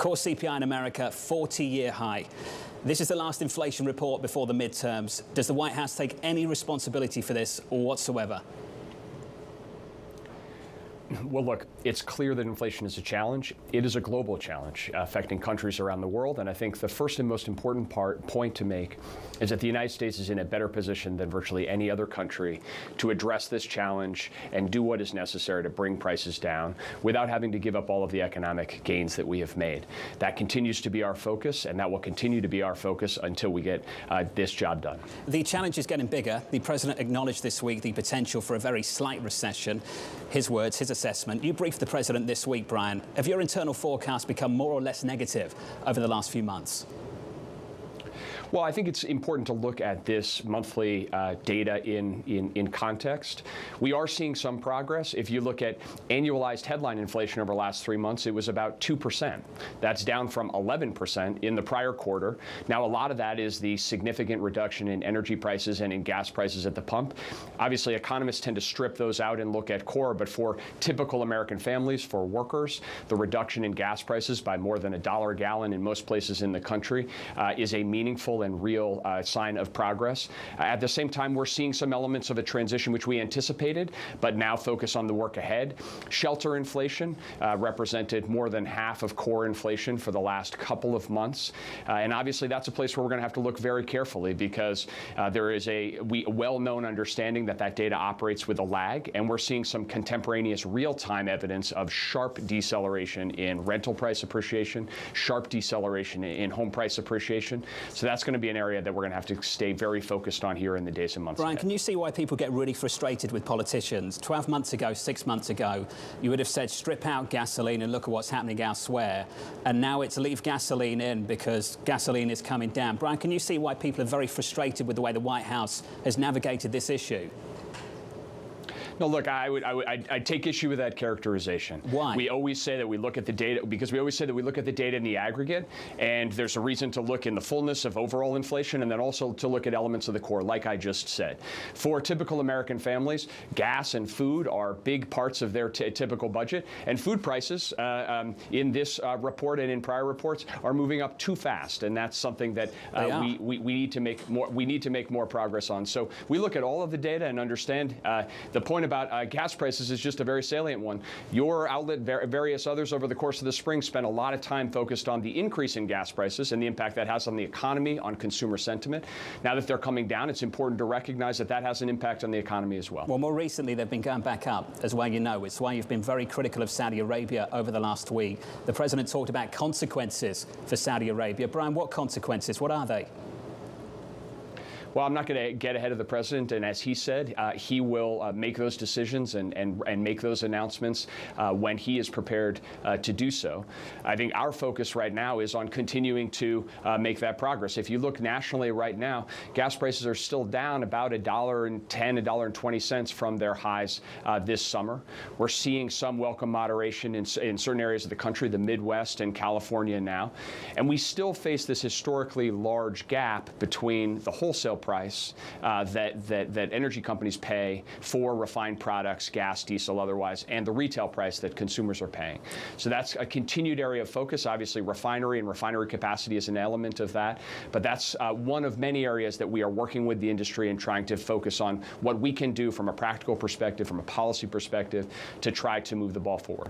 Core CPI in America, 40-year high. This is the last inflation report before the midterms. Does the White House take any responsibility for this whatsoever? Well, look, it's clear that inflation is a challenge. It is a global challenge affecting countries around the world. And I think the first and most important point to make is that the United States is in a better position than virtually any other country to address this challenge and do what is necessary to bring prices down without having to give up all of the economic gains that we have made. That continues to be our focus, and that will continue to be our focus until we get this job done. The challenge is getting bigger. The president acknowledged this week the potential for a very slight recession. His words, his assessment. You briefed the president this week, Brian. Have your internal forecasts become more or less negative over the last few months? Well, I think it's important to look at this monthly data in context. We are seeing some progress. If you look at annualized headline inflation over the last 3 months, it was about 2%. That's down from 11% in the prior quarter. Now, a lot of that is the significant reduction in energy prices and in gas prices at the pump. Obviously, economists tend to strip those out and look at core, but for typical American families, for workers, the reduction in gas prices by more than $1 a gallon in most places in the country is a meaningful and real sign of progress. At the same time, we're seeing some elements of a transition which we anticipated, but now focus on the work ahead. Shelter inflation represented more than half of core inflation for the last couple of months. And obviously, that's a place where we're going to have to look very carefully because there is a well-known understanding that that data operates with a lag, and we're seeing some contemporaneous real-time evidence of sharp deceleration in rental price appreciation, sharp deceleration in home price appreciation. So that's going to be an area that we're going to have to stay very focused on here in the days and months Brian, ahead. can you see why people get really frustrated with politicians? 12 months ago, 6 months ago, you would have said strip out gasoline and look at what's happening elsewhere. And now it's leave gasoline in because gasoline is coming down. Brian, can you see why people are very frustrated with the way the White House has navigated this issue? No, look, I'd take issue with that characterization. Why? We always say that we look at the data because we always say that we look at the data in the aggregate, and there's a reason to look in the fullness of overall inflation and then also to look at elements of the core, like I just said. For typical American families, gas and food are big parts of their typical budget, and food prices in this report and in prior reports are moving up too fast, and that's something that we need to make more. We need to make more progress on. So we look at all of the data and understand the point about gas prices is just a very salient one. Your outlet, various others over the course of the spring spent a lot of time focused on the increase in gas prices and the impact that has on the economy, on consumer sentiment. Now that they're coming down, it's important to recognize that that has an impact on the economy as well. Well, more recently, they've been going back up, as well you know. It's why you've been very critical of Saudi Arabia over the last week. The president talked about consequences for Saudi Arabia. Brian, what consequences? What are they? Well, I'm not going to get ahead of the president, and as he said, he will make those decisions and make those announcements when he is prepared to do so. I think our focus right now is on continuing to make that progress. If you look nationally right now, gas prices are still down about $1.10, $1.20 from their highs this summer. We're seeing some welcome moderation in certain areas of the country, the Midwest and California now, and we still face this historically large gap between the wholesale price that energy companies pay for refined products, gas, diesel, otherwise, and the retail price that consumers are paying. So that's a continued area of focus. Obviously, refinery and refinery capacity is an element of that, but that's one of many areas that we are working with the industry and trying to focus on what we can do from a practical perspective, from a policy perspective, to try to move the ball forward.